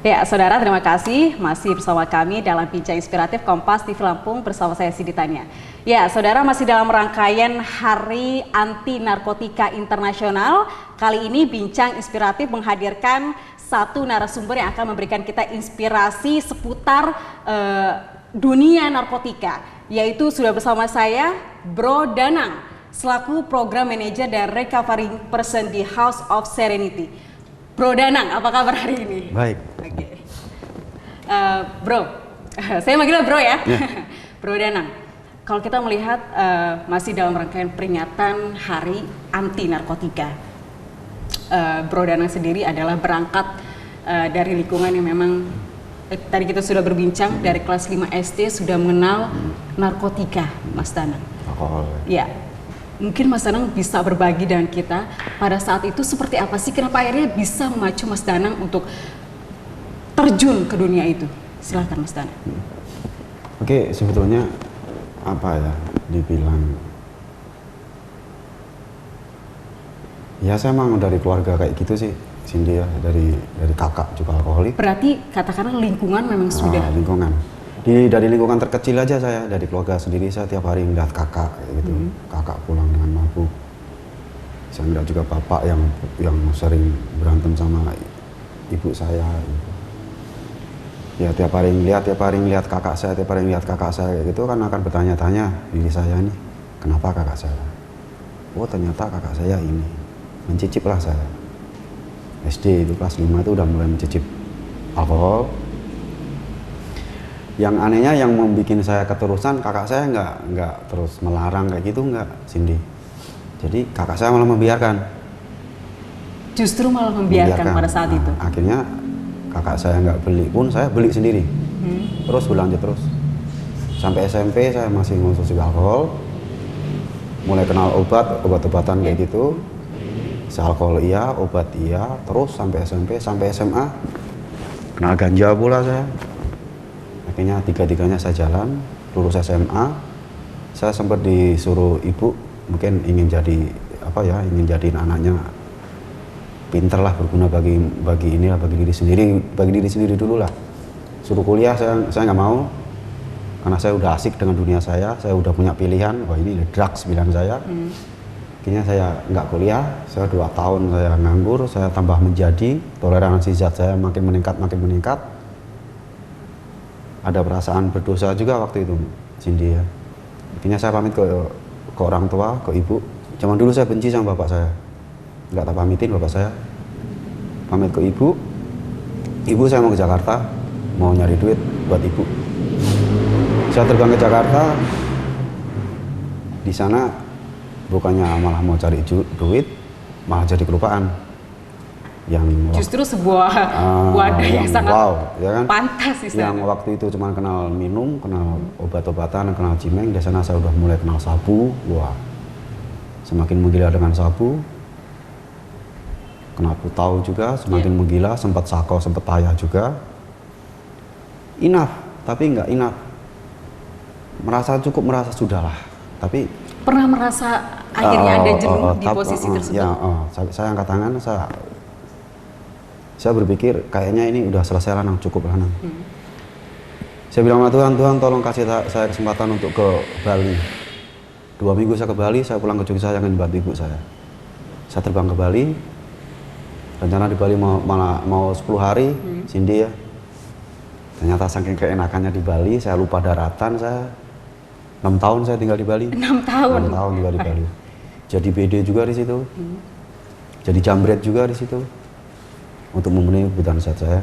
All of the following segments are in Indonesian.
Ya, saudara, terima kasih masih bersama kami dalam Bincang Inspiratif Kompas TV Lampung bersama saya Sidi Tania. Ya, saudara, masih dalam rangkaian Hari Anti Narkotika Internasional. Kali ini Bincang Inspiratif menghadirkan satu narasumber yang akan memberikan kita inspirasi seputar dunia narkotika, yaitu sudah bersama saya Bro Danang selaku Program Manager dan Recovering Person di House of Serenity. Bro Danang, apa kabar hari ini? Baik. Oke. Bro, saya manggilnya Bro ya. Yeah. Bro Danang, kalau kita melihat masih dalam rangkaian peringatan Hari Anti Narkotika, Bro Danang sendiri adalah berangkat dari lingkungan yang memang tadi kita sudah berbincang dari kelas 5 SD sudah mengenal narkotika, Mas Danang. Alkohol. Ya. Mungkin Mas Danang bisa berbagi dengan kita pada saat itu seperti apa sih, kenapa akhirnya bisa memacu Mas Danang untuk terjun ke dunia itu? Silahkan Mas Danang. Oke, sebetulnya apa ya dibilang, ya saya emang dari keluarga kayak gitu sih, Cindy ya, dari kakak juga alkoholik. Berarti katakanlah lingkungan memang sudah. Lingkungan. Dari lingkungan terkecil aja saya, dari keluarga sendiri saya tiap hari melihat kakak gitu, kakak pulang dengan mabuk. Saya melihat juga bapak yang sering berantem sama ibu saya. Gitu. Ya tiap hari ngelihat kakak saya, gitu kan akan bertanya-tanya diri saya nih, kenapa kakak saya? Oh ternyata kakak saya ini, mencicip lah saya. SD itu kelas 5 itu udah mulai mencicip alkohol. Yang anehnya yang membuat saya keterusan, kakak saya nggak terus melarang kayak gitu, nggak, Cindy. Jadi kakak saya malah membiarkan. Justru malah membiarkan pada saat itu. Akhirnya kakak saya nggak beli pun saya beli sendiri. Terus berlanjut terus. Sampai SMP saya masih mengonsumsi alkohol. Mulai kenal obat-obatan kayak gitu. Alkohol iya, obat iya, terus sampai SMP, sampai SMA. Kenal ganja pula saya. Akhirnya tiga-tiganya saya jalan, lulus SMA, saya sempat disuruh ibu, mungkin ingin jadiin anaknya pinter lah, berguna bagi diri sendiri dulu lah. Suruh kuliah saya nggak mau, karena saya udah asik dengan dunia saya udah punya pilihan, wah ini drugs bilang saya. Akhirnya saya nggak kuliah, saya 2 tahun saya nganggur, saya tambah menjadi, toleransi zat saya makin meningkat. Ada perasaan berdosa juga waktu itu, Cindy ya. Akhirnya saya pamit ke orang tua, ke ibu. Zaman dulu saya benci sama bapak saya, nggak tak pamitin bapak saya. Pamit ke ibu saya mau ke Jakarta, mau nyari duit buat ibu. Saya terbang ke Jakarta, di sana bukannya malah mau cari duit, malah jadi kelupaan. Justru sebuah wadah yang sangat ya kan? pantas sih. Yang waktu itu cuma kenal minum, kenal obat-obatan, kenal cimeng. Di sana saya udah mulai kenal sabu. Wah, semakin menggila dengan sabu. Kenal putau juga, semakin menggila. Sempat sako, sempat payah juga. Enough, tapi nggak enough. Merasa sudahlah. Tapi pernah merasa akhirnya Anda jenuh di posisi tersebut? Ya, saya angkat tangan, saya berpikir kayaknya ini udah selesai lah, cukup lah. Saya bilang sama Tuhan tolong kasih saya kesempatan untuk ke Bali. 2 minggu saya ke Bali, saya pulang ke Jogja, saya ingin bantu ibu saya. Saya terbang ke Bali, rencana di Bali mau 10 hari, Cindy ya. Ternyata saking keenakannya di Bali, saya lupa daratan. Saya 6 tahun saya tinggal di Bali. 6 tahun? 6 tahun tinggal di Bali. Jadi BD juga di situ, jadi jambret juga di situ. Untuk memenuhi kebutuhan zat saya.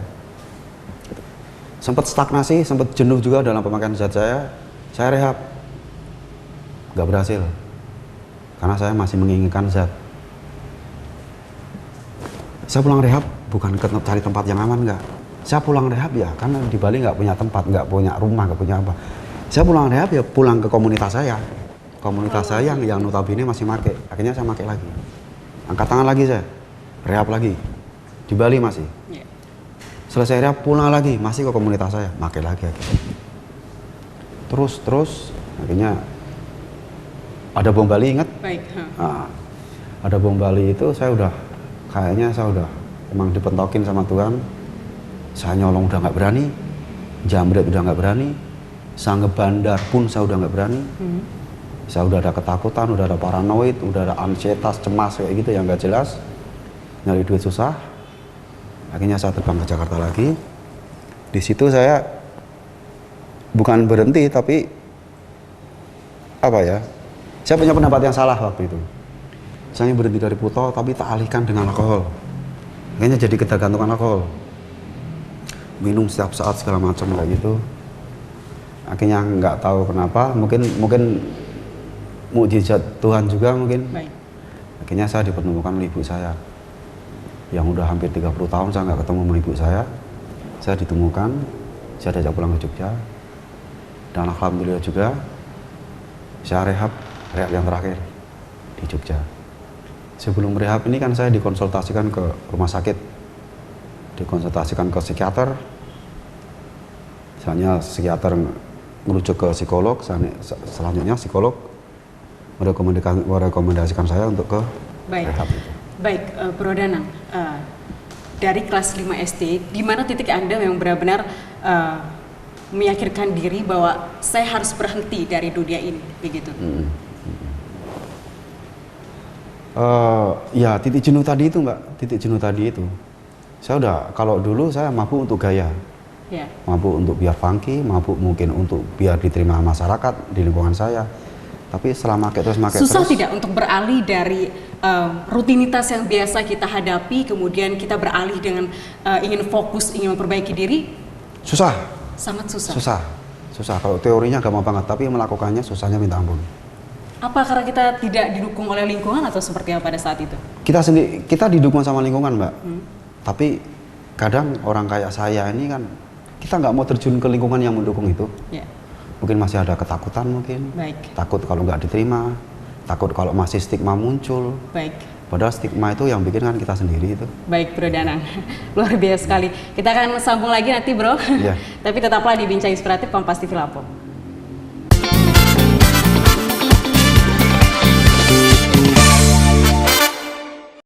Sempat stagnasi, sempat jenuh juga dalam pemakaian zat saya rehab. Gak berhasil. Karena saya masih menginginkan zat. Saya pulang rehab bukan cari tempat yang aman, enggak. Saya pulang rehab ya, karena di Bali nggak punya tempat, nggak punya rumah, nggak punya apa. Saya pulang rehab ya pulang ke komunitas saya. Komunitas saya yang notabene masih make. Akhirnya saya make lagi. Angkat tangan lagi saya. Rehab lagi. Di Bali masih. Selesai rehab pulang lagi, masih ke komunitas saya, pakai lagi akhirnya. Terus akhirnya ada bom Bali, ingat? Baik. Ada bom Bali itu saya udah emang dipentokin sama Tuhan. Saya nyolong udah nggak berani, jambret udah nggak berani, saya ngebandar pun saya udah nggak berani. Saya udah ada ketakutan, udah ada paranoid, udah ada ansietas, cemas kayak gitu yang nggak jelas. Nyari duit susah. Akhirnya saya terbang ke Jakarta lagi. Di situ saya bukan berhenti, tapi apa ya? Saya punya pendapat yang salah waktu itu. Saya berhenti dari puto, tapi tak alihkan dengan alkohol. Akhirnya jadi ketergantungan alkohol. Minum setiap saat segala macam kayak gitu. Akhirnya nggak tahu kenapa, mungkin mukjizat Tuhan juga mungkin. Baik. Akhirnya saya dipertemukan oleh ibu saya. Yang udah hampir 30 tahun saya nggak ketemu sama ibu saya. Saya ditemukan, saya diajak pulang ke Jogja. Dan alhamdulillah juga, saya rehab yang terakhir di Jogja. Sebelum rehab ini kan saya dikonsultasikan ke rumah sakit. Dikonsultasikan ke psikiater. Misalnya psikiater merujuk ke psikolog, selanjutnya psikolog merekomendasikan saya untuk ke rehab itu. Baik, Bro Danang, dari kelas 5 SD, di mana titik Anda memang benar-benar meyakinkan diri bahwa saya harus berhenti dari dunia ini, begitu? Ya, titik jenuh tadi itu, Mbak. Titik jenuh tadi itu. Saya udah, kalau dulu saya mabuk untuk gaya. Ya. Mabuk untuk biar funky, mabuk mungkin untuk biar diterima masyarakat di lingkungan saya. Tapi setelah makai terus susah tidak untuk beralih dari rutinitas yang biasa kita hadapi, kemudian kita beralih dengan ingin fokus, ingin memperbaiki diri? Susah. Sangat susah. Susah. Kalau teorinya gampang banget, tapi melakukannya susahnya minta ampun. Apa karena kita tidak didukung oleh lingkungan atau seperti apa pada saat itu? Kita didukung sama lingkungan, Mbak. Tapi kadang orang kayak saya ini kan kita nggak mau terjun ke lingkungan yang mendukung itu. Ya. Mungkin masih ada ketakutan mungkin. Baik. Takut kalau nggak diterima, takut kalau masih stigma muncul. Baik. Padahal stigma itu yang bikin kan kita sendiri itu. Baik, Bro Danang. Luar biasa sekali. Kita akan sambung lagi nanti, Bro. Iya. Tapi tetaplah di Bincang Inspiratif Kompas TV Lampung.